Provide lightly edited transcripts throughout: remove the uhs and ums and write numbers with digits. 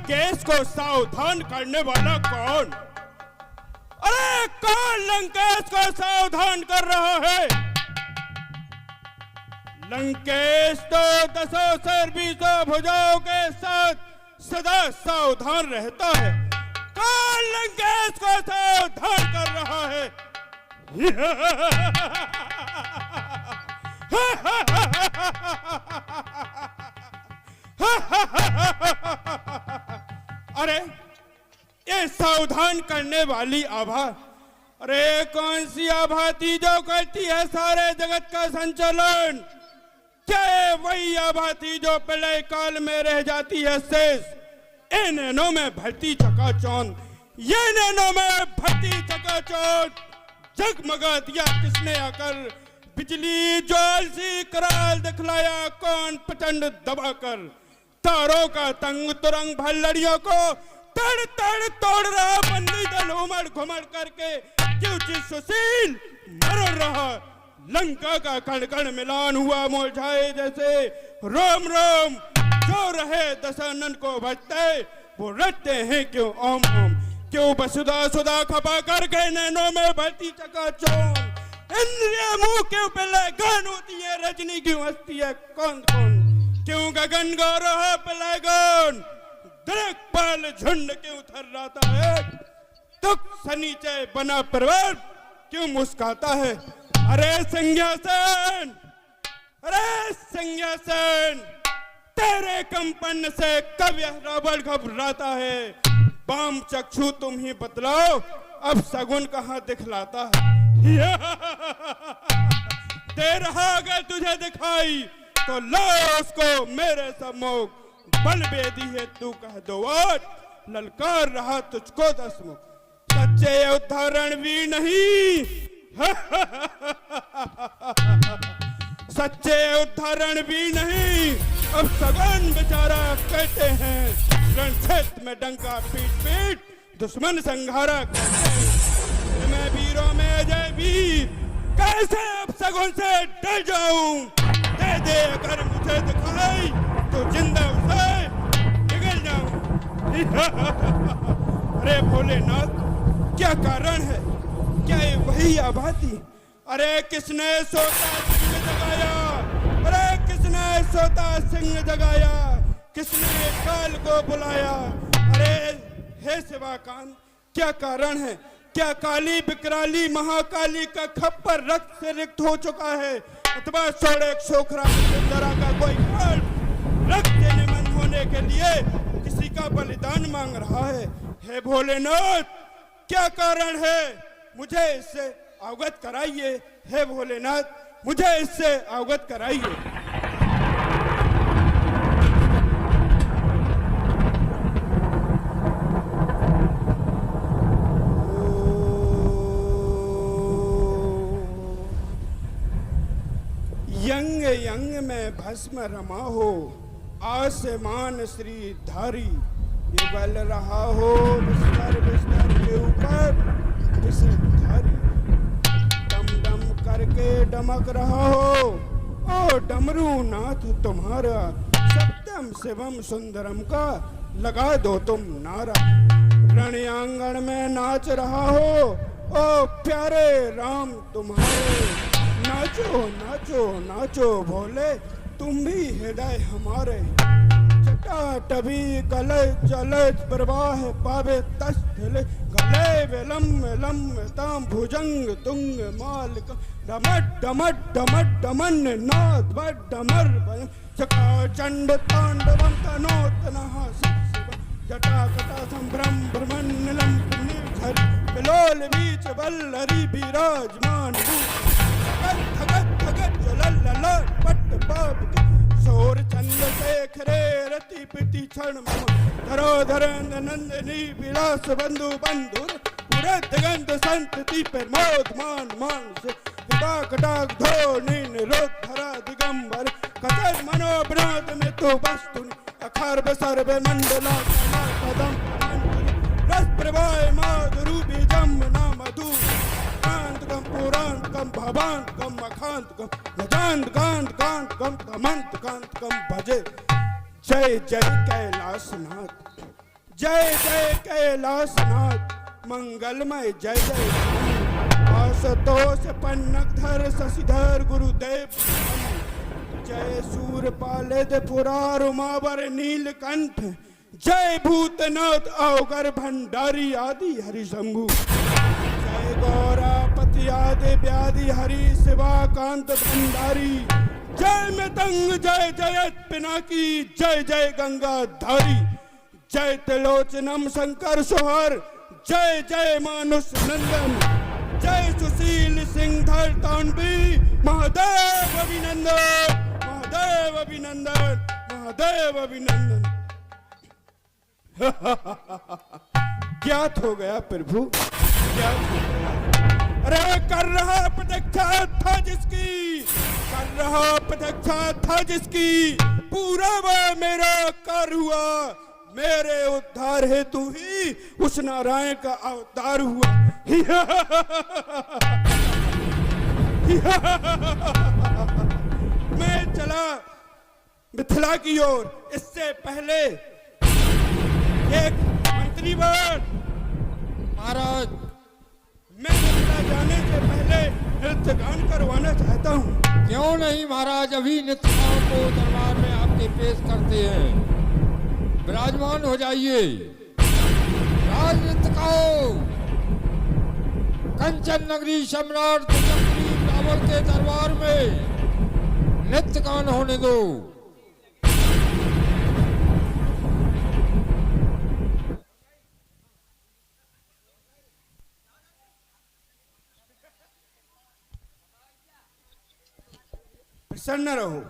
लंकेश को सावधान करने वाला कौन? अरे कौन लंकेश को सावधान कर रहा है? लंकेश तो 10 सिर 20 भुजाओं के साथ सदा सावधान रहता है। कौन लंकेश को सावधान कर रहा है? अरे ये सावधान करने वाली आभा, अरे कौन सी आभा थी जो करती है सारे जगत का संचालन? क्या वही आभा थी जो प्रलय काल में रह जाती है शेष? ए नैनों में भरती चकाचौंध, ये नैनों में भरती चकाचौंध जगमगा दिया किसने आकर? बिजली ज्वाल सी कराल दिखलाया कौन प्रचंड दबाकर? तारों का तंग तुरंग भर लड़ियों को तड़ तड़ तोड़ रहा बंदी दल उमड़ घुमड़ करके क्यों चीज सुशील मर रहा? लंका का कण कण मिलान हुआ मुरझाए जैसे रोम रोम जो रहे दशानन को भजते वो रटते हैं क्यों ओम ओम? क्यों वसुधा सुधा खपा करके नैनों में भरती चकाचौंध? इंद्रिया मुंह क्यों पहले गान होती है, रजनी क्यों हंसती है कौन कौन? क्यों गगन गा रहा पहले गान, दिक्पाल झुंड क्यों थर्राता है? दुख सनीचे बना पर्वत क्यों मुस्काता है? अरे सिंहासन, अरे सिंहासन, तेरे कंपन से कब यह रावण घबराता है? बाम चक्षु तुम ही बतलाओ अब सगुन कहाँ दिखलाता है? दे रहा अगर तुझे दिखाई तो लो उसको मेरे सम्मुख, बल बेदी है तू कह दो आज, ललकार रहा तुझको 10 मुख। सच्चे उदाहरण भी नहीं सच्चे उदाहरण भी नहीं, अब सगन बेचारा कहते हैं, रणक्षेत्र में डंका पीट पीट दुश्मन संघारा कहते हैं। मैं वीरों में अजय वीर कैसे अब सगुन से डर जाऊं? दे दे अगर मुझे दिखाई तो जिंदा उसे निकल जाऊं। अरे भोलेनाथ क्या कारण है? क्या ये वही आभा थी? अरे किसने सोता सिंह जगाया? अरे किसने सोता सिंह जगाया? किसने काल को बुलाया? अरे हे शिवाकांत क्या कारण है? क्या काली विकराली महाकाली का खप्पर रक्त से रिक्त हो चुका है, अथवा सोड़े सोखरा सुंदरा का कोई काल रक्त देने मन होने के लिए किसी का बलिदान मांग रहा है? हे भोलेनाथ क्या कारण है? मुझे इससे अवगत कराइए। हे भोलेनाथ मुझे इससे अवगत कराइए। यंग यंग में भस्म रमा हो, आसमान श्री धारी, युगल रहा हो बिस्तर बिस्तर के ऊपर विषधारी, डम डम करके डमक रहा हो ओ डमरू नाथ तुम्हारा, सत्यम शिवम सुंदरम का लगा दो तुम नारा। रण आंगन में नाच रहा हो ओ प्यारे राम तुम्हारे, नाचो नाचो नाचो भोले तुम भी हृदय हमारे। जटाटवी गले चलत प्रवाह पावे तस्थले, गले विलम विलम ताम भुजंग तुंग मालिक, डमट डमट डमट डमन नाद बट डमर बल, चका चंड तांडवम तनोत नहा शिव, जटा कटा संभ्रम भ्रमण निलम निर्झर, बिलोल बीच बल्लरी विराजमान थगत थगत जलल पट पाप शोर चंद शेखरे रति पिति क्षण धरो धरंद नंदनी विलास बंधु बंधुर, पूरे दिगंत संतति पर मोद मान मान से, डाक डाक धो नीन रोध धरा दिगंबर, कतर मनोभ्रांत में तो वस्तु अखार बसर बे मंडला कदम रस प्रवाह माधुरु बीजम ना मधु, कम पुरांत कम भवांत कम मखांत कम गजांत कांत कांत कम कमंत कांत कम भजे। जय जय कैलाशनाथ। जय जय कैलाशनाथ मंगलमय जय जय आशुतोष पन्नगधर शशिधर गुरुदेव जय सूरपालित पुरार उमावर नीलकंठ जय भूतनाथ अवगर भंडारी आदि हरि शंभु जय गौरापति आदि व्याधि हरि शिवाकांत भंडारी जय मृदंग जय जयत पिनाकी जय जय गंगाधारी जय त्रिलोचनम शंकर सोहर जय जय मानुष नंदन जय सुशील सिंहधर तांडवी महादेव अभिनंदन महादेव अभिनंदन महादेव अभिनंदन। ज्ञात हो गया प्रभु ज्ञात हो गया। अरे कर रहा प्रतीक्षा था जिसकी कर रहा प्रतीक्षा था जिसकी पूरा वह मेरा कर हुआ मेरे उद्धार हेतु ही उस नारायण का अवतार हुआ। मैं चला मिथिला की ओर इससे पहले एक मंत्रीवर महाराज मैं मिथिला जाने से पहले नृत्य गान करवाना चाहता हूँ। क्यों नहीं महाराज, अभी नृत्यकारों को दरबार में आपके पेश करते हैं। विराजमान हो जाइए। राज नृत्यकारों, कंचन नगरी सम्राट रावण के दरबार में नृत्य गान होने दो। प्रसन्न रहो।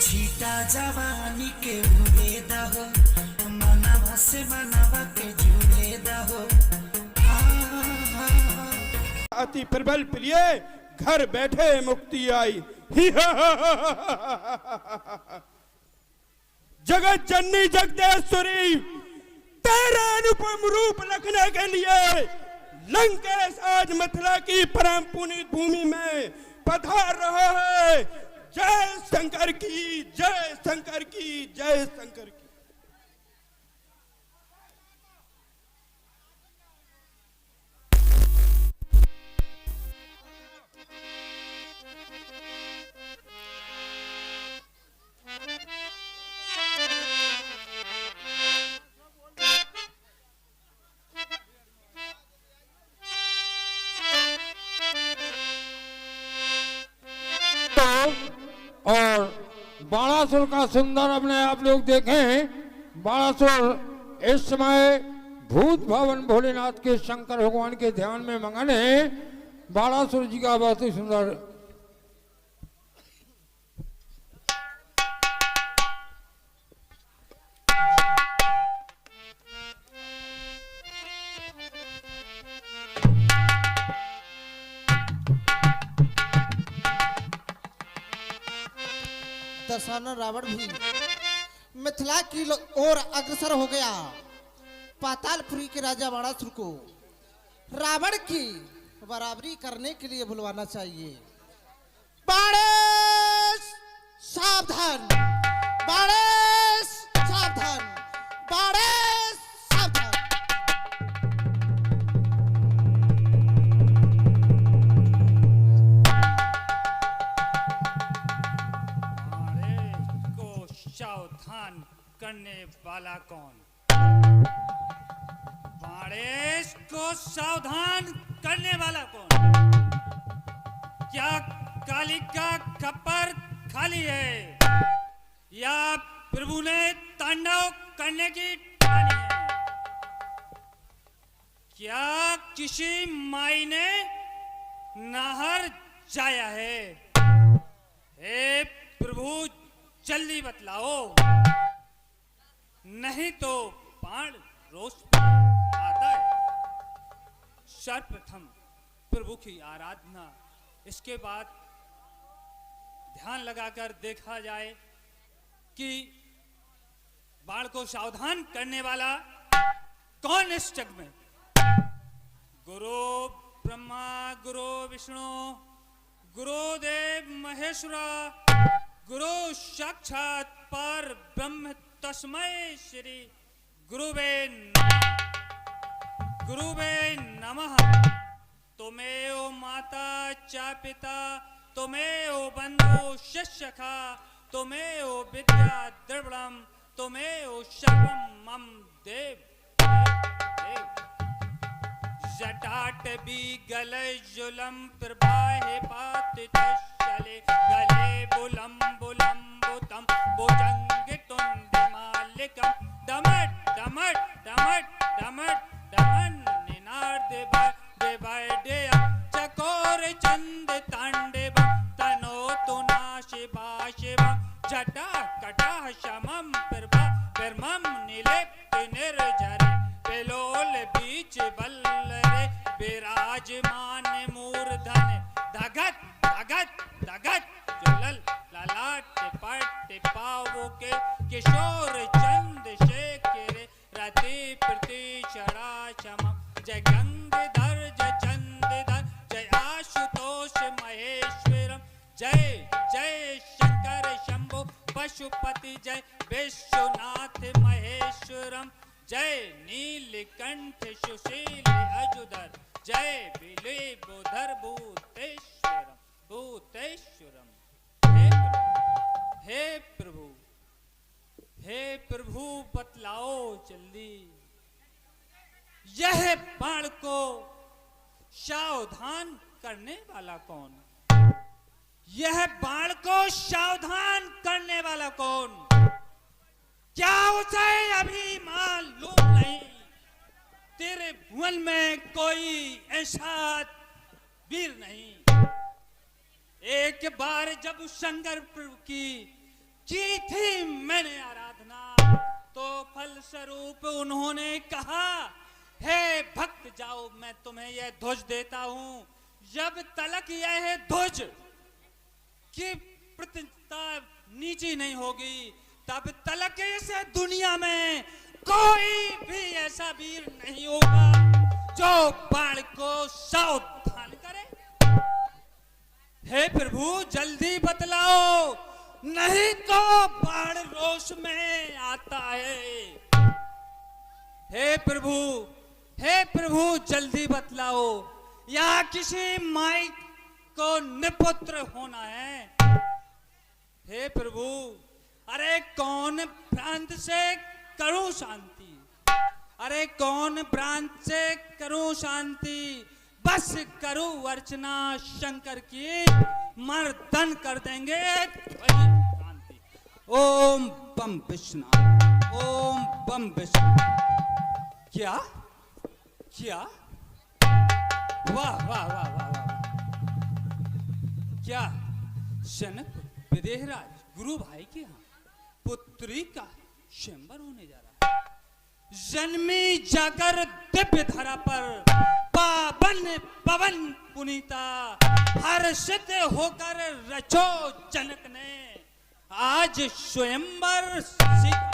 छीटा जवानी के उड़े दहो मनवा से मनवा के जुड़े दहो। अति प्रबल प्रिय घर बैठे मुक्ति आई। जगत जननी जगदेश्वरी तेरा अनुपम रूप रखने के लिए लंकेश आज मथुरा की परम पुनीत भूमि में पधार रहा है। जय शंकर की जय शंकर की जय शंकर की। और बाणासुर का सुंदर अपने आप लोग देखें। बाणासुर इस समय भूत भवन भोलेनाथ के शंकर भगवान के ध्यान में मगन है। बाणासुर जी का बहुत ही सुंदर दशानन रावण भी मिथिला की ओर अग्रसर हो गया। पातालपुरी के राजा बाणासुर को रावण की बराबरी करने के लिए बुलवाना चाहिए। बाणेश सावधान, बाणेश सावधान, बाणेश सावधान। सावधान करने वाला कौन? बाणेश को सावधान करने वाला कौन? क्या कालिका खप्पर खाली है या प्रभु ने तांडव करने की ठानी है? क्या किसी माई ने नहर जाया है? हे प्रभु जल्दी बतलाओ, नहीं तो बाण रोष आता है। सर्वप्रथम प्रभु की आराधना। इसके बाद ध्यान लगाकर देखा जाए कि बाण को सावधान करने वाला कौन इस जग में? गुरु ब्रह्मा, गुरु विष्णु, गुरुदेव महेश्वर, गुरु साक्षात पर ब्रह्म तस्मै श्री गुरुवे नमः। तुमेव माता च पिता, तुमेव बंधु शिष्यखा, तुमेव विद्या द्रविड़म, तुमेव सर्वम मम देव। जटाटवी गले जुलम प्रभाहे पातितशले, गले बुलम बुलम बुतम भुजंग तुंडिमालिकम, डमट डमट डमट डमट डमन निनाद देवाय देया, चकोर चंद तांडव तनो तुना शिवा शिवा, जटा कटा शमम प्रभा परमम निलेप्त निर्जरे, पेलोल बीच बल्लरे विराजमान मूर्धन, धगत धगत धगत जुलल ललाट पट पावो के, किशोर चंद शेखरे रति प्रति चढ़ा क्षमा, जय गंगाधर जय चंद्रधर जय आशुतोष महेश्वरम, जय जय शंकर शंभो पशुपति, जय विश्वनाथ महेश्वरम, जय नीलकंठ सुशील अजुधर, जय बिलीबुधर भूतेश्वरम भूतेश्वरम। हे प्रभु, हे प्रभु बतलाओ जल्दी, यह बाण को सावधान करने वाला कौन? यह बाण को सावधान करने वाला कौन? क्या उसे अभी मालूम नहीं? तेरे भुवन में कोई ऐसा वीर नहीं। एक बार जब शंकर प्रभु की थी मैंने आराधना, तो फल स्वरूप उन्होंने कहा, हे भक्त जाओ मैं तुम्हें यह ध्वज देता हूं। जब तलक यह ध्वज की प्रतिष्ठा नीची नहीं होगी, तब तलक इस दुनिया में कोई भी ऐसा वीर नहीं होगा जो बाण को सावधान करे। हे प्रभु जल्दी बतलाओ, नहीं तो बाण रोष में आता है। हे प्रभु जल्दी बतलाओ, या किसी माई को निपुत्र होना है? हे प्रभु, अरे कौन भ्रांत से करूं शांति, अरे कौन भ्रांत से करूं शांति, बस करूं अर्चना शंकर की, मर्दन कर देंगे शांति। ओम बम विष्णु, ओम बम विष्णु। क्या क्या, वाह वाह वाह वाह वाह, क्या जनक विदेहराज गुरु भाई के यहाँ पुत्री का स्वयंवर होने जा रहा है। जन्मी जागर दिव्य धरा पर पावन पवन पुनीता, हर्षित होकर रचो जनक ने आज स्वयंवर सीखा।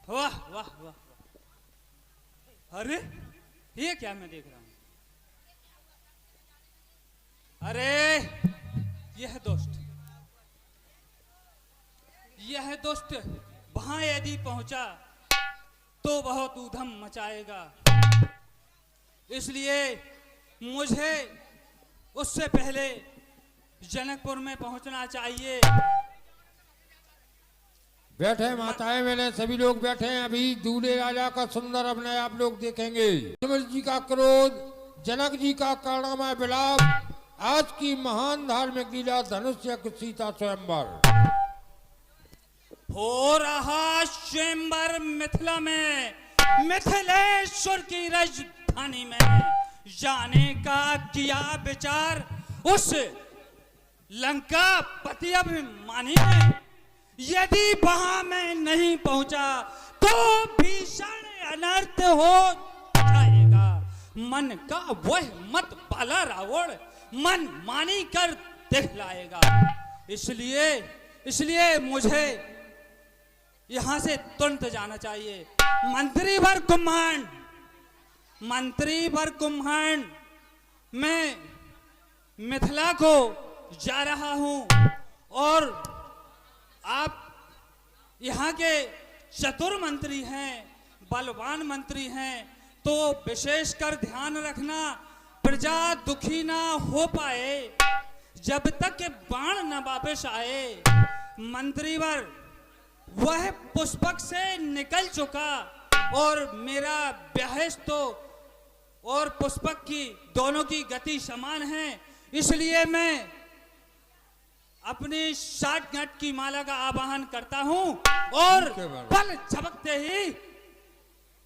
वाह वाह वाह, अरे ये क्या मैं देख रहा हूं? अरे यह दोस्त वहां यदि पहुंचा तो बहुत ऊधम मचाएगा, इसलिए मुझे उससे पहले जनकपुर में पहुंचना चाहिए। बैठे माताएं मैंने सभी लोग बैठे हैं। अभी दूल्हे राजा का सुंदर अभिनय आप लोग देखेंगे। विमल जी का क्रोध, जनक जी का करुणामय विलाप, आज की महान धार्मिक लीला धनुष्य सीता स्वयंवर। हो रहा स्वयंवर मिथिला में, मिथिलेश्वर की राजधानी में। जाने का किया विचार उस लंका पति अभिमानी ने, यदि वहां मैं नहीं पहुंचा तो भीषण अनर्थ हो जाएगा। मन का वह मत पाला रावण मन मानी कर दिखलाएगा। इसलिए मुझे यहां से तुरंत जाना चाहिए। मंत्री भर कुम्हांड मैं मिथिला को जा रहा हूं और आप यहाँ के चतुर मंत्री हैं, बलवान मंत्री हैं, तो विशेषकर ध्यान रखना प्रजा दुखी ना हो पाए जब तक के बाण न वापस आए। मंत्रीवर वह पुष्पक से निकल चुका और मेरा ब्याहेश तो और पुष्पक की दोनों की गति समान है, इसलिए मैं अपनी 60 घट की माला का आवाहन करता हूं और पल झपकते ही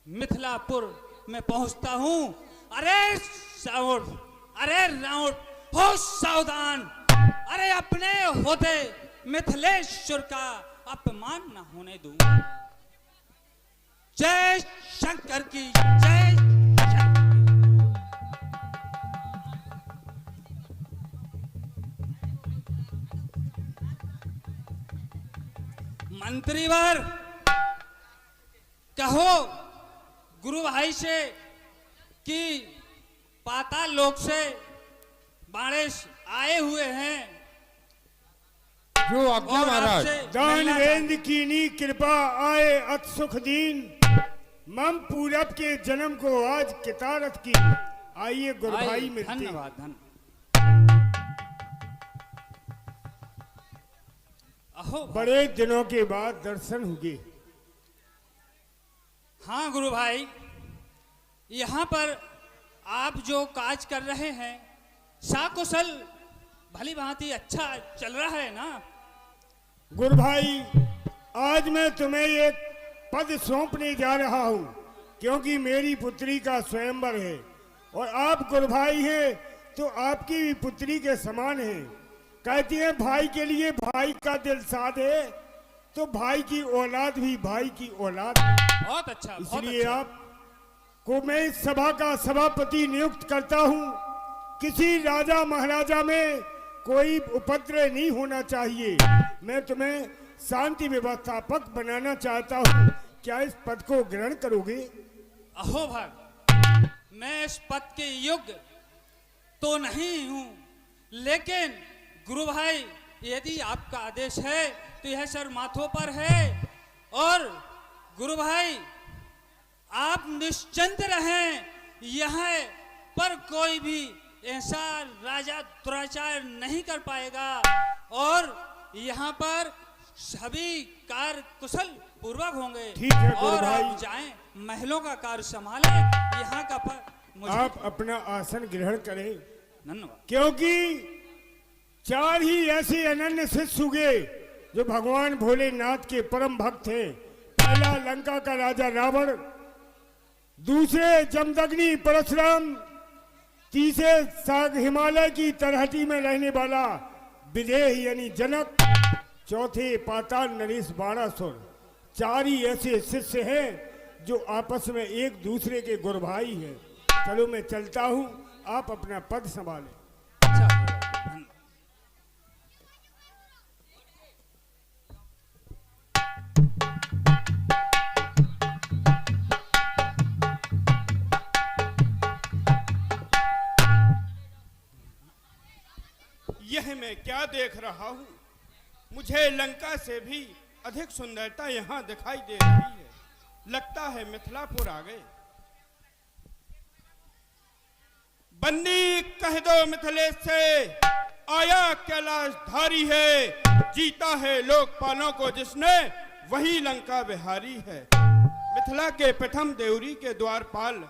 मिथिलापुर में पहुंचता हूं। अरे राउंड हो सावधान, अरे अपने होते मिथिलेश्वर का अपमान न होने दूं। जय शंकर की जय। मंत्रीवर कहो गुरु भाई से कि पाताल लोक से बाणेश आए हुए हैं जो आज्ञा और महाराज। आपसे दान मिलना वेंद कीनी कृपा आए अत सुख दीन मम पूरब के जन्म को आज कितारत की। आइए गुरु आइए, भाई मिलते हैं। धन्यवाद धन्यवाद। अहो बड़े दिनों के बाद दर्शन हुए। हाँ गुरु भाई, यहाँ पर आप जो काज कर रहे हैं साकुशल भली भांति अच्छा चल रहा है ना? गुरु भाई आज मैं तुम्हें एक पद सौंपने जा रहा हूं क्योंकि मेरी पुत्री का स्वयंवर है और आप गुरु भाई हैं तो आपकी भी पुत्री के समान है। कहती है भाई के लिए भाई का दिल साध है तो भाई की औलाद भी भाई की औलाद। बहुत अच्छा, बहुत इसलिए अच्छा। आप को मैं इस सभा का सभापति नियुक्त करता हूं। किसी राजा महाराजा में कोई उपद्रव नहीं होना चाहिए। मैं तुम्हें शांति व्यवस्थापक बनाना चाहता हूं। क्या इस पद को ग्रहण करोगे? अहो भग, मैं इस पद के योग्य तो नहीं हूं, लेकिन गुरु भाई यदि आपका आदेश है तो यह सर माथों पर है। और गुरु भाई आप निश्चिंत रहें, यहाँ पर कोई भी ऐसा राजा दुराचार नहीं कर पाएगा और यहाँ पर सभी कार्य कुशल पूर्वक होंगे। ठीक है गुरु और भाई। आप जाएं महलों का कार्य संभालें, यहाँ का पर मुझे आप अपना आसन ग्रहण करें धन्यवाद। क्योंकि 4 ही ऐसे अनन्य शिष्य हुए जो भगवान भोलेनाथ के परम भक्त हैं। पहला लंका का राजा रावण, दूसरे जमदग्नि परशुराम, तीसरे साग हिमालय की तरहटी में रहने वाला विदेह यानी जनक, चौथे पाताल नरेश बाणासुर। 4 ही ऐसे शिष्य हैं जो आपस में एक दूसरे के गुरु भाई हैं। चलो मैं चलता हूं, आप अपना पद संभालें। अच्छा, धन्यवाद। यह मैं क्या देख रहा हूँ? मुझे लंका से भी अधिक सुंदरता यहाँ दिखाई दे रही है। लगता है मिथिलापुर आ गए। बंदी कह दो मिथिलेश से, आया कैलाश धारी है, जीता है लोकपालों को जिसने, वही लंका बिहारी है। मिथिला के प्रथम देवरी के द्वारपाल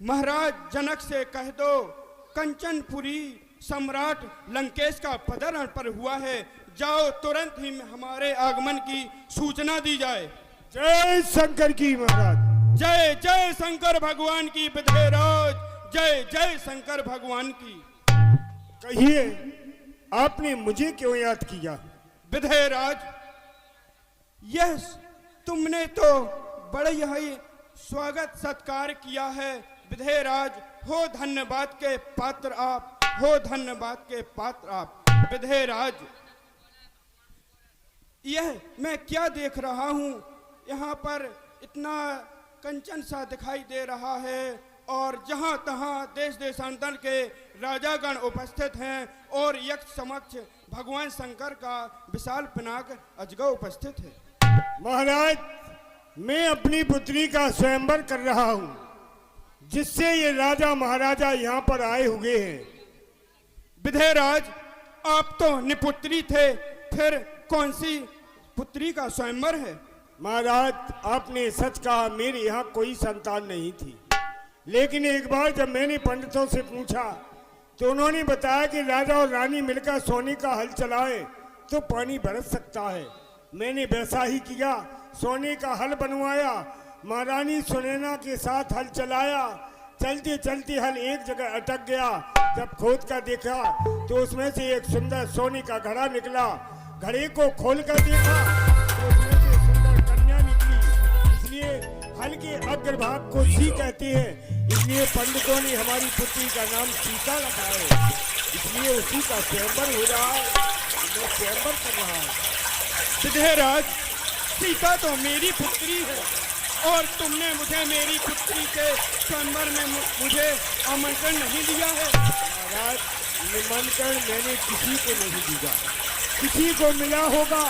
महाराज जनक से कह दो, कंचनपुरी सम्राट लंकेश का पधारण पर हुआ है, जाओ तुरंत ही हमारे आगमन की सूचना दी जाए। जय शंकर की महाराज। जय जय शंकर भगवान की विधेयराज, जय जय शंकर भगवान की। कहिए आपने मुझे क्यों याद किया? विधेयराज, यह तुमने तो बड़े ही स्वागत सत्कार किया है, विधेयराज, हो धन्यवाद के पात्र आप, हो धन्यवाद के पात्र आप। विधेयराज, यह मैं क्या देख रहा हूँ? यहाँ पर इतना कंचन सा दिखाई दे रहा है और जहाँ तहाँ देश देशांतर के राजागण उपस्थित हैं और यक्ष समक्ष भगवान शंकर का विशाल पिनाक अजगर उपस्थित है। महाराज, मैं अपनी पुत्री का स्वयंवर कर रहा हूँ, जिससे ये राजा महाराजा यहाँ पर आए हुए हैं। विधेयराज, आप तो निपुत्री थे, फिर कौन सी पुत्री का स्वयंवर है? महाराज, आपने सच कहा, मेरे यहाँ कोई संतान नहीं थी। लेकिन एक बार जब मैंने पंडितों से पूछा तो उन्होंने बताया कि राजा और रानी मिलकर सोने का हल चलाए तो पानी बरस सकता है। मैंने वैसा ही किया, सोने का हल बनवाया, महारानी सुनैना के साथ हल चलाया। चलते चलते हल एक जगह अटक गया। जब खोद कर देखा तो उसमें से एक सुंदर सोने का घड़ा निकला। घड़े को खोल कर देखा तो उसमें से सुंदर कन्या निकली। इसलिए हल के अग्रभाग को सी कहते हैं। इसलिए पंडितों ने हमारी पुत्री का नाम सीता रखा है। इसलिए उसी का स्वयंवर हो रहा है, मैं स्वयंवर कर रहा हूँ। विधेयराज, सीता तो मेरी पुत्री है और तुमने मुझे मेरी पुत्री के स्वयंवर में मुझे आमंत्रण नहीं दिया है। महाराज, निमंत्रण मैंने किसी को नहीं दिया, किसी को मिला होगा,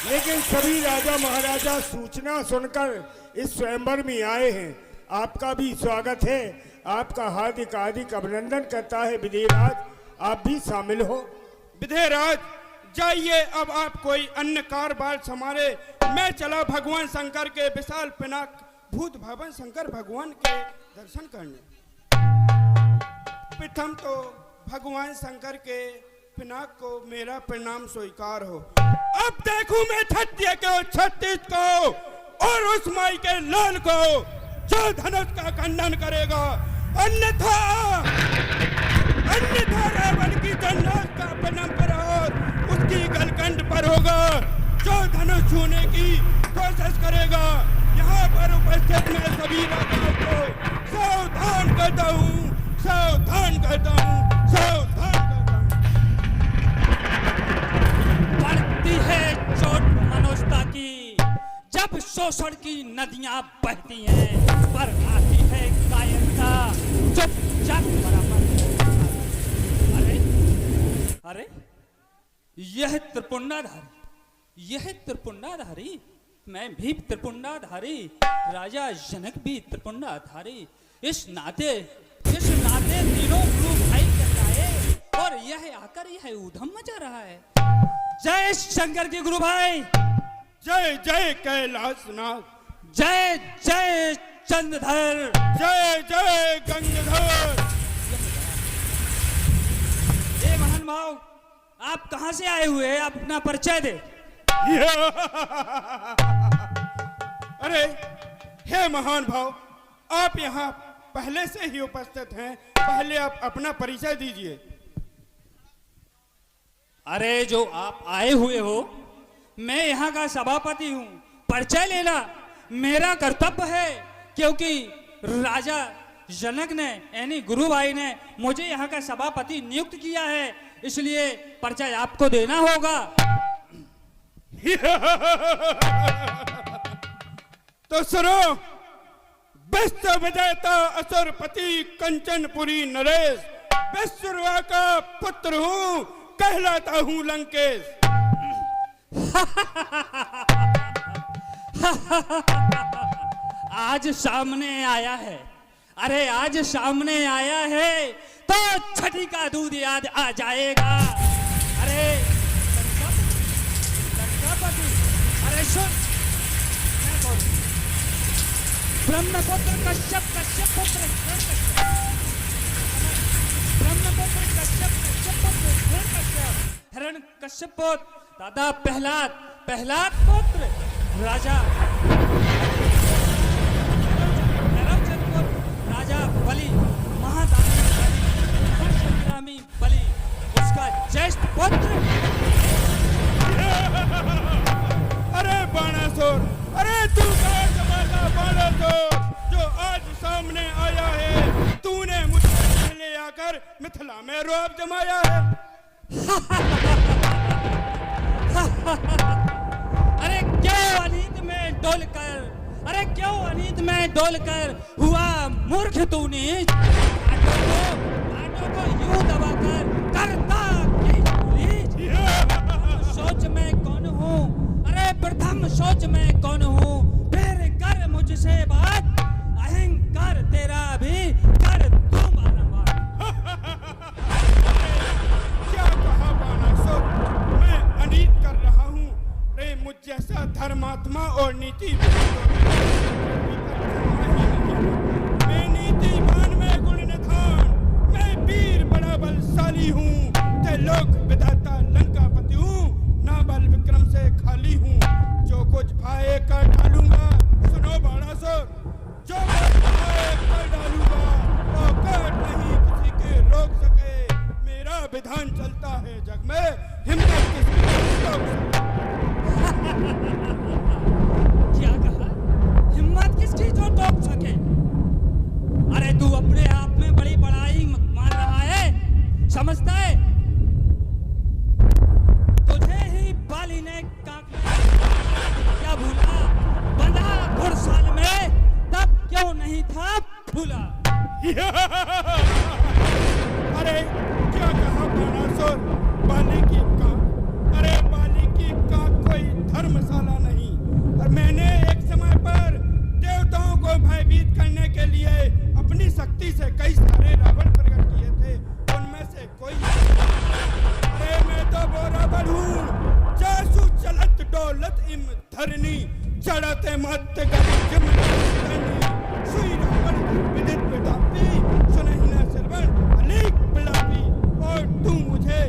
लेकिन सभी राजा महाराजा सूचना सुनकर इस स्वयंवर में आए हैं। आपका भी स्वागत है, आपका हार्दिक हार्दिक अभिनंदन करता है विधेयराज, आप भी शामिल हो। विधेयराज, जाइए, अब आप कोई अन्य कारबार संभाले। मैं चला भगवान शंकर के विशाल पिनाक भूत भवन शंकर भगवान के दर्शन करने। प्रथम तो भगवान शंकर के पिनाक को मेरा प्रणाम स्वीकार हो। अब देखूं मैं क्षत्रिय को, छत्तीस को और उस माई के लाल को जो धनुष का खंडन करेगा, अन्यथा रावण की जन्नत का परंपरा उसकी गलकंड पर होगा। जो धनुष छूने की कोशिश करेगा, यहाँ पर उपस्थित मैं सभी राजाओं को सावधान करता हूँ, सावधान करता हूँ, सावधान करता हूँ। बढ़ती है चोट मनुष्यता की, जब शोषण की नदियां बहती हैं, पर आती है कायरता चुपचाप बराबर। अरे यह त्रिपुंडाधारी, मैं भी त्रिपुंडाधारी, राजा जनक भी त्रिपुंडाधारी। इस नाते तीनों गुरु भाई कहलाए और यह आकर यह ऊधम मचा रहा है। जय शंकर के गुरु भाई, जय जय कैलाशनाथ, जय जय चंद्रधर, जय जय गंगाधर। ए महान भाव, आप कहां से आए हुए हैं? आप अपना परिचय दे। अरे हे महान भाव, आप यहाँ पहले से ही उपस्थित हैं, पहले आप अपना परिचय दीजिए। अरे जो आप आए हुए हो, मैं यहाँ का सभापति हूँ, परिचय लेना मेरा कर्तव्य है, क्योंकि राजा जनक ने यानी गुरु भाई ने मुझे यहाँ का सभापति नियुक्त किया है, इसलिए परिचय आपको देना होगा। तो सुनो, विश्व विजेता असुरपति कंचनपुरी नरेश, विश्ववा का पुत्र हूँ, कहलाता हूँ लंकेश। आज सामने आया है, अरे आज सामने आया है तो छठी का दूध याद आ जाएगा। अरे लंकापति, अरे सुन, मैं बोल, ब्रह्मपुत्र कश्यप, कश्यप पुत्र हिरण्यकश्यप, ब्रह्मपुत्र कश्यप, कश्यप पुत्र हिरण्यकश्यप, हिरण्यकश्यप पुत्र दादा प्रहलाद पुत्र राजा राजा बलि, महादानी बलि, उसका ज्येष्ठ पुत्र। अरे बाणासुर, अरे तू कहाँ समाता बाणासुर, जो आज सामने आया है मिथिला में रोब जमाया है। अरे क्यों अनीत में डोलकर, अरे क्यों अनीत में डोलकर हुआ मूर्ख तू नीच। आटो को यूं दबाकर करता सोच मैं कौन हूँ, अरे प्रथम सोच मैं कौन हूँ, फिर कर मुझसे बात, अहंकार तेरा भी कर दूंगा बात। क्या कहा बाणासुर, मैं अनीत कर रहा हूँ। रे मुझ जैसा धर्मात्मा और नीति मैं नीतिवान में गुण निधान, मैं वीर बड़ा बलशाली हूँ, ते लोक विधाता लंकापति हूँ, ना बल विक्रम से खाली हूँ। जो कुछ भाए कर डालूंगा, सुनो बाणासुर, जो कुछ भाए कर डालूंगा, औकात नहीं किसी के रोक सके। मेरा विधान चलता है जग में, हिम्मत किसी को रोक सके। क्या कहा? हिम्मत किसकी जो टोक सके? अरे तू अपने आप में बड़ी बड़ाई मान रहा है, समझता है? तुझे ही बाली ने क्या भूला, बंधा घुड़साल में तब क्यों नहीं था भूला। अरे क्या कहा बाणासुर, बाली की काक, अरे बाली की काक कोई धर्मशाला नहीं। और मैंने एक समय पर देवताओं को भयभीत करने के लिए अपनी शक्ति से कई सारे रावण प्रकट किए थे, उनमें से कोई। अरे मैं तो बराबर हूँ, जैसु चलत डोलत इम धरनी, चढ़ते मत गति सुई रावण विदित प्रतापी, सुनहि न श्रवण अनेक बिलापी। और तू मुझे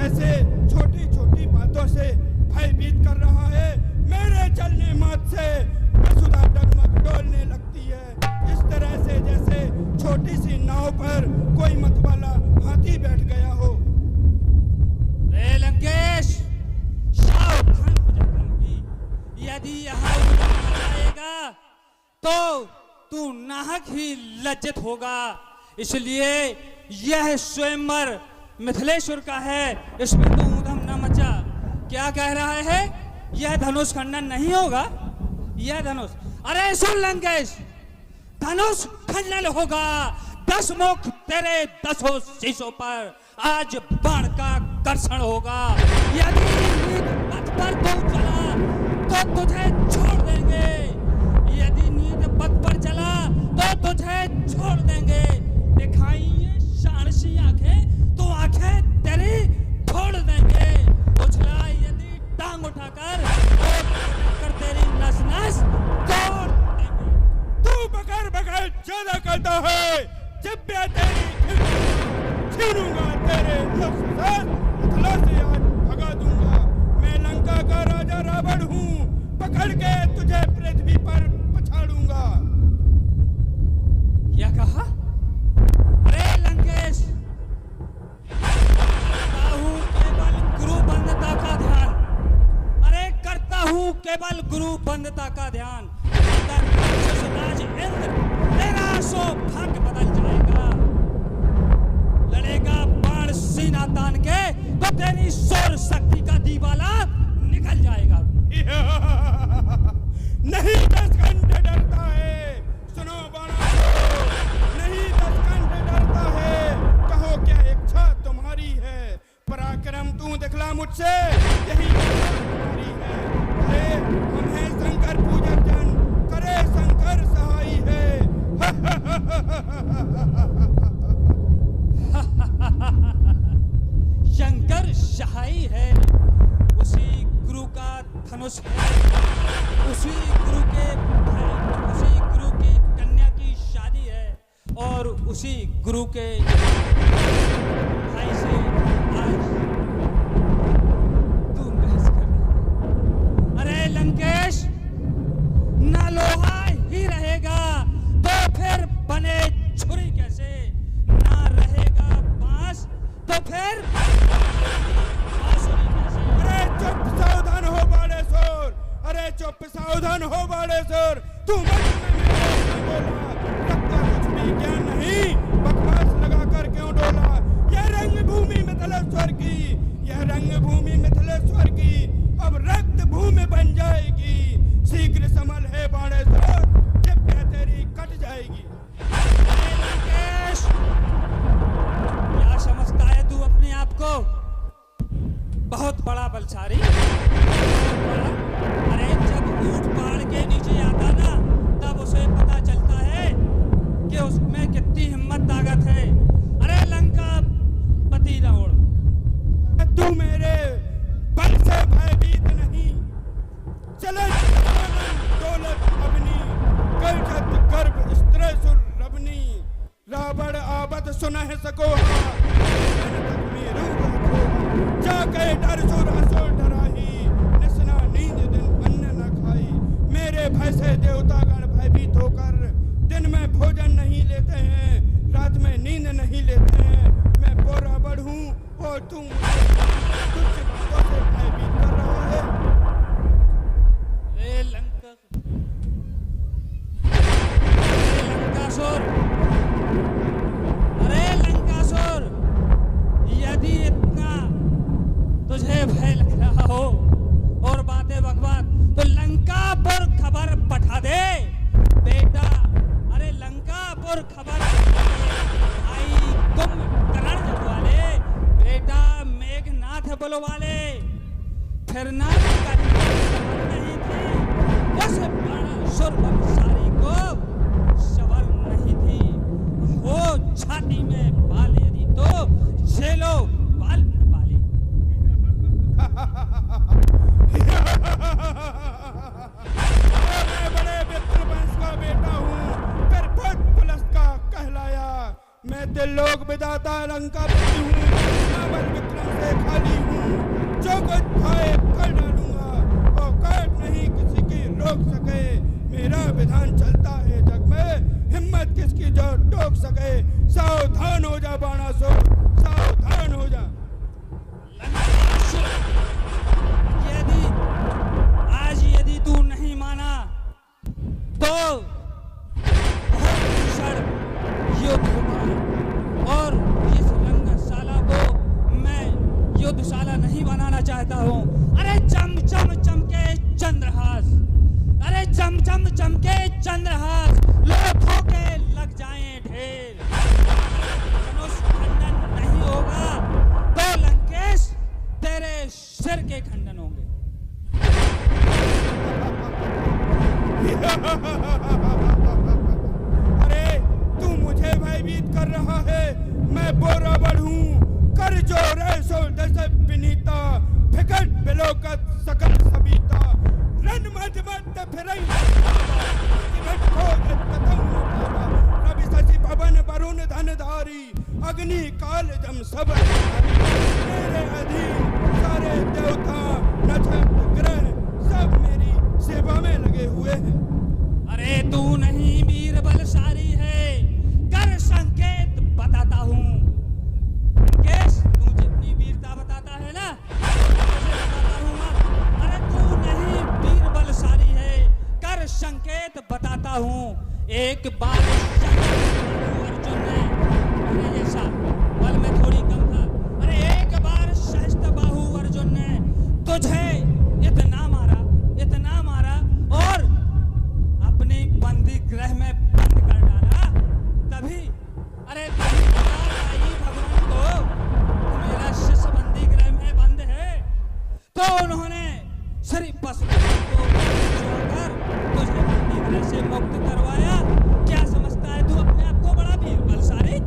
ऐसे छोटी छोटी बातों से भयभीत कर रहा है, मेरे चलने मत से वसुधा डगमग डोलने लगती है, इस तरह से जैसे छोटी सी नाव पर कोई मतवाला हाथी बैठ गया हो। रे लंकेश, सावधान हो जा कहूंगी, यदि यहाँ आएगा तो तू नाहक ही लज्जित होगा। इसलिए यह स्वयंवर मिथिलेश्वर का है, इसमें तू ऊधम न मचा। क्या कह रहा है? यह धनुष खंडन नहीं होगा, यह धनुष, अरे सुन लंकेश, धनुष खंडन होगा। 10 मुख तेरे 10 शीशों पर आज बाण का कर्षण होगा। यदि पथ पर तू चला तो तुझे छोड़ देंगे, यदि नीत पथ पर चला तो तुझे छोड़ देंगे। दिखाइए शानसी आंखें तो आंखें तेरी फोड़ देंगे। उछला यदि टांग उठाकर तो तेरी नस नस तोड़ देंगे। तू बकर बकर ज्यादा करता है, जब मैं तेरी छीनूंगा तेरे लफ्ज़, मिथिला से आज भगा दूंगा। मैं लंका का राजा रावण हूँ, पकड़ के तुझे पृथ्वी पर पछाड़ूंगा। क्या कहा? अरे लंकेश, करता हूँ केवल गुरु बंधता का ध्यान, अरे करता हूँ केवल गुरु बंधता का ध्यान। राज इंद्र तेरा सौभाग्य बदल जाएगा। लड़ेगा बाण सीना तान के तो तेरी सौर शक्ति का दीवाला निकल जाएगा। नहीं 10 घंटे डरता है, सुनो बाणासुर, नहीं 10 घंटे डरता है। कहो क्या इच्छा तुम्हारी है, पराक्रम तू दिखला मुझसे, यही इच्छा तुम्हारी है। अरे हम हैं शंकर पूजक जन, करे शंकर सहाई है। शंकर सहाई है, उसी गुरु का धनुष है, उसी गुरु की कन्या की शादी है, और उसी गुरु के भाई से आज तू बहस कर रहा। अरे लंकेश, ना लोहा ही रहेगा तो फिर बने छुरी कैसे, ना रहेगा बांस तो फिर बांसुरी कैसे। अरे चुप सावधान हो बाणेश्वर, अरे चुप सावधान हो बाणेश्वर, तू मत में बोला, लगता कुछ भी ज्ञान नहीं, बकवास लगा कर क्यों डोला। यह रंगभूमि मिथिलेश्वर की अब रक्त भूमि बन जाएगी। शीघ्र संभल है बाणेश्वर, दिव्या तेरी कट जाएगी। लंकेश, क्या समझता है तू अपने आप को? बहुत बड़ा बलशाली, बहुत बड़ा। अरे जब ऊंट पहाड़ के नीचे आता ना, तब उसे पता चलता है कि उसमें कितनी हिम्मत ताकत है। अरे लंका पति रावण, तू मेरे बल से भयभीत नहीं। चले दौलत अपनी, गलजत गर्भ स्त्रेसुर रबनी। रावण आबद सुनह सको जाके डर सुर असुर डराही। निसना नींद दिन अन्न न खाई, मेरे भय से देवतागण भयभीत होकर दिन में भोजन नहीं लेते हैं, रात में नींद नहीं लेते हैं। मैं बोरा बढ़ूं और तू तुच्छ बातों से भयभीत कर रहा है। रे लंकासुर, अरे लंकासुर, यदि इतना तुझे भय लग रहा हो और बातें बकवास, तो लंकापुर खबर पठा दे बेटा। अरे लंकापुर खबर भाई कुंभकर्ण वाले बेटा मेघनाथ बुलवाले, फिर ना नहीं थी उस बाणासुर वंशाली को सबर नहीं थी। हो छाती में बाल यदि तो झेलो बाल पाली। मैं बड़े विप्र वंश का बेटा हूँ, फिर भक्त पुलस्त का कहलाया। मैं त्रिलोक विधाता लंकापति हूँ, नावल विक्रम से खाली हूँ। जो कुछ भाए कर डालूंगा, औकात नहीं किसी की रोक सके। मेरा विधान चलता है जग में, हिम्मत किसकी जो टोक सके। सावधान हो जा बाणासुर, सावधान हो जा। यदि तू नहीं माना तो बहुत भीषण युद्ध होगा, और इस रंगशाला को मैं युद्धशाला नहीं बनाना चाहता हूँ। अरे चम चम चमके चंद्रहास, अरे चम चम चमके चंद्रहास, लोथों के लग जाएं ढेर। धनुष खंडन नहीं होगा तो लंकेश तेरे सिर के खंडन होंगे। अरे तू मुझे भयभीत कर रहा है। मैं बोरा बढ़ूं, कर जोर ऐसो दस विनीता। फिकट बिलोकत सकल सबीता, रन मत मत फिरई रवि शशि पवन वरुण धनधारी। अग्नि काल जम सब मेरे अधीन सारे देवता नक्षत्र ग्रह सब मेरी सेवा में लगे हुए हैं। अरे तू नहीं वीर बलशाली है, कर संकेत बताता हूँ। लंकेश, तू जितनी वीरता बताता है ना, बताता हूँ मैं। अरे तू नहीं वीर बलशाली है, कर संकेत बताता हूँ। एक बार अर्जुन ने जैसा बल में थोड़ी कम था, अरे एक बार सहस्त्रबाहु अर्जुन ने तुझे इतना मारा और अपने बंदी गृह में बंद कर डाला। तभी आई भगवान को मेरा शिष्य बंदी गृह में बंद है, तो उन्होंने श्री परशुराम को छोड़कर तुझे बंदी गृह से मुक्त करवाया। क्या समझता है तू अपने आप को बड़ा वीर बलशाली?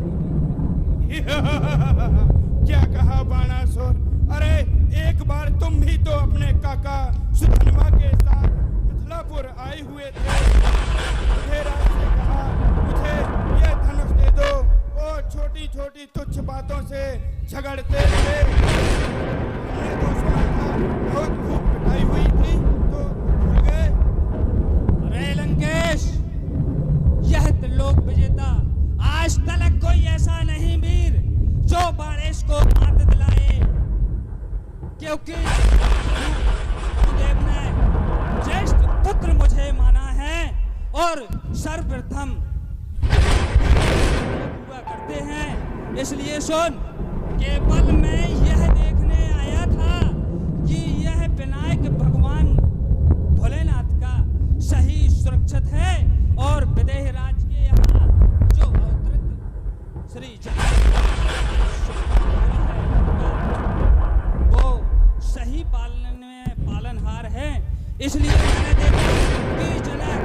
क्या कहा बाणासुर? अरे एक बार तुम भी तो अपने काका सुधनवा के साथ मिथिलापुर आए हुए थे। मुझे राज से कहा मुझे यह धनुष दे दो, और छोटी छोटी तुच्छ बातों से झगड़ते रहे। हमने तो सुना था बहुत खूब पिटाई हुई थी, तो भूल गए। अरे लंकेश, यह त्रिलोक विजेता आज तक कोई ऐसा नहीं वीर जो बाणेश को मात दिलाए, क्योंकि देव ने ज्येष्ठ पुत्र मुझे माना है और सर्वप्रथम हुआ करते हैं। इसलिए सुन, केवल मैं यह देखने आया इसलिए मैंने देखा कि जनक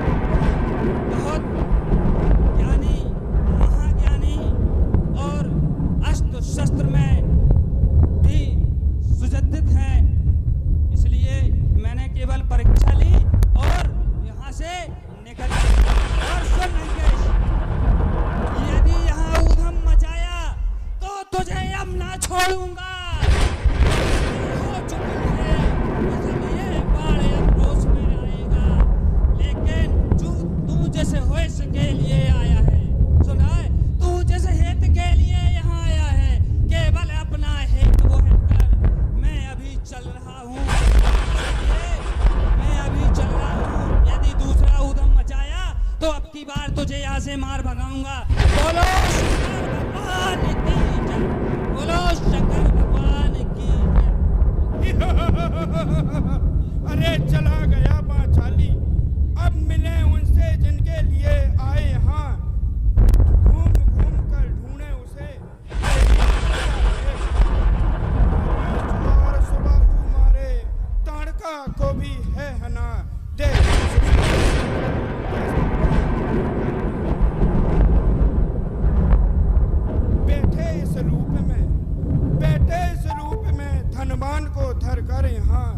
बहुत ज्ञानी, महाज्ञानी और अस्त्र शस्त्र में भी सुसज्जित हैं। इसलिए मैंने केवल परीक्षा ली और यहाँ से निकल गया। और सुन लंकेश, यदि यहाँ ऊधम मचाया तो तुझे अब ना छोड़ूंगा। हो चुकी है, इसलिए बाढ़ अब रोष में आएगा। लेकिन तू जैसे होश के लिए आया है, सुना है, तू जैसे हित के लिए यहाँ आया है, केवल अपना हित वो हित कर। मैं अभी चल रहा हूँ, मैं अभी चल रहा हूँ। यदि दूसरा ऊधम मचाया तो अब की बार तुझे यहाँ से मार भगाऊंगा। बोलो शंकर भगवान की जय, बोलो शंकर भगवान की जय। अरे चला गया पांचाली, अब मिले उनसे जिनके लिए आए यहाँ। घूम घूम कर ढूंढे उसे, और सुबह मारे ताड़का को भी है हना। देख बैठे इस रूप में धनवान को धर कर यहाँ।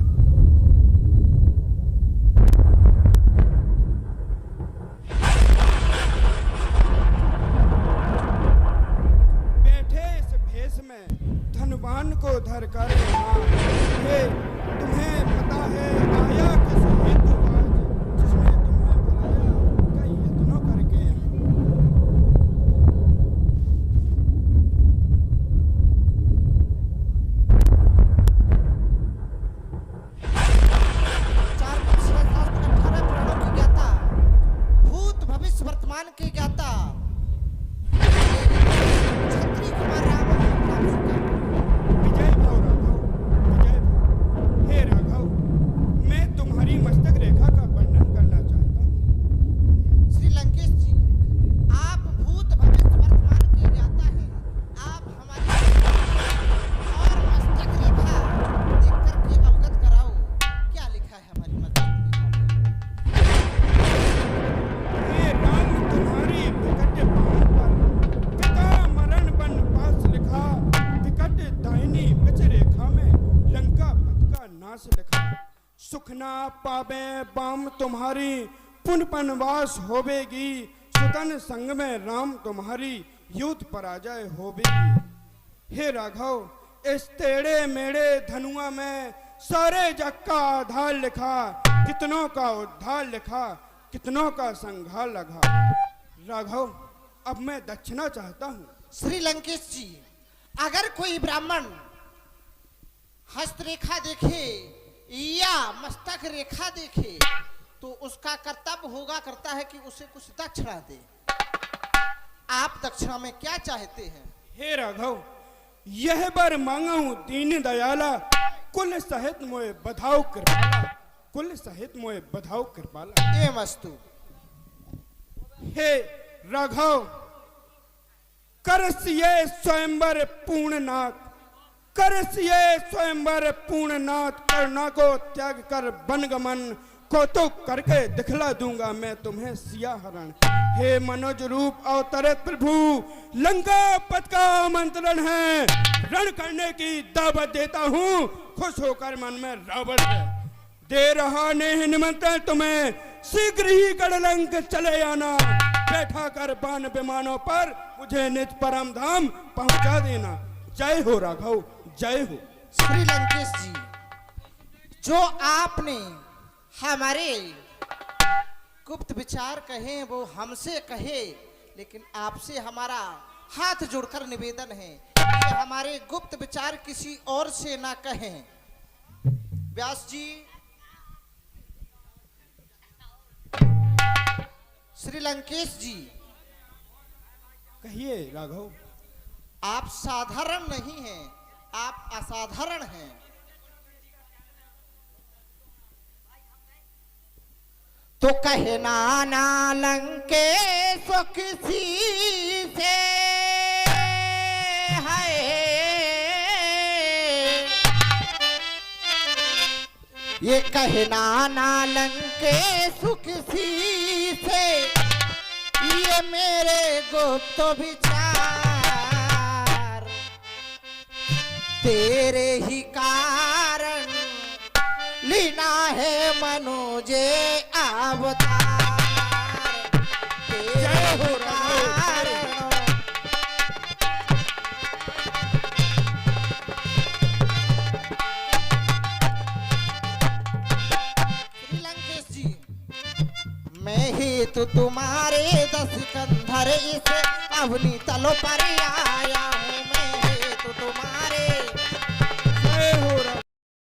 बैठे इस भेष में धनवान को धर कर यहाँ। ये तुम्हें पता है आया किस हेतु आज, जिसने तुम्हें बुलाया कई यत्नों करके यहाँ। वर्तमान के ज्ञाता क्षत्रिय कुमार रावण को प्राप्त हुआ। विजय भाव राघव, विजय भाव। हे राघव, मैं तुम्हारी मस्तक रेखा का वर्णन करना चाहता हूँ। श्री लंकेश जी, आप भूत भविष्य वर्तमान के ज्ञाता हैं। आप हमारी और मस्तक रेखा देख करके अवगत कराओ, क्या लिखा है हमारी मस्तक रेखा में। हे राम, तुम्हारी विकट बाहों पर पिता मरण बन पास लिखा। विकट दाहिनी बिच रेखा में लंका पथ का नाश लिखा। सुख ना पावे बाम तुम्हारी, पुन पनवास होवेगी। सुतन संग में राम तुम्हारी, युद्ध पराजय होवेगी। हे राघव, इस टेढ़े मेढ़े धनुआ में सारे जग का आधार लिखा। कितनों का उद्धार लिखा, कितनों का संघार लगा। राघव, अब मैं दक्षिणा चाहता हूँ। श्री लंकेश जी, अगर कोई ब्राह्मण हस्तरेखा देखे या मस्तक रेखा देखे तो उसका कर्तव्य होगा करता है कि उसे कुछ दक्षिणा दे। आप दक्षिणा में क्या चाहते हैं? हे राघव, यह बर मांगा हूँ दीन दयाला। कुल सहित मोए बधाओ कृपाला, कुल सहित मोए बधाओ कृपाला। ये मस्तु। हे राघव, करसिए स्वयंवर पूर्णनाथ, करसिए स्वयंवर पूर्णनाथ। करुणा को त्याग कर बनगमन, कौतुक करके दिखला दूंगा मैं तुम्हें सिया हरण। हे मनोज रूप अवतरित प्रभु, लंका पथ का आमंत्रण है। रण करने की दावत देता हूँ, खुश होकर मन में रावण है। दे रहा ने निमंत्रण तुम्हें, शीघ्र ही गढ़लंक चले आना। बैठा कर बाण विमानों पर मुझे निज परम धाम पहुंचा देना। जय हो राघव, जय हो। श्री लंकेश जी, जो आपने हमारे गुप्त विचार कहे वो हमसे कहे, लेकिन आपसे हमारा हाथ जोड़कर निवेदन है कि हमारे गुप्त विचार किसी और से ना कहें। व्यास जी, श्री लंकेश जी, कहिए राघव। आप साधारण नहीं हैं, आप असाधारण हैं। तो कहना ना लंकेश किसी से है, ये कहना ना लंके सुख सी से, ये मेरे गुप्त विचार, तेरे ही कारण लीना है मनोजे अवतार, तेरे ही कारण। श्रीलंकेश जी, मैं ही तो तुम्हारे 10 कंधर इस अवनी तलो पर आया हूँ।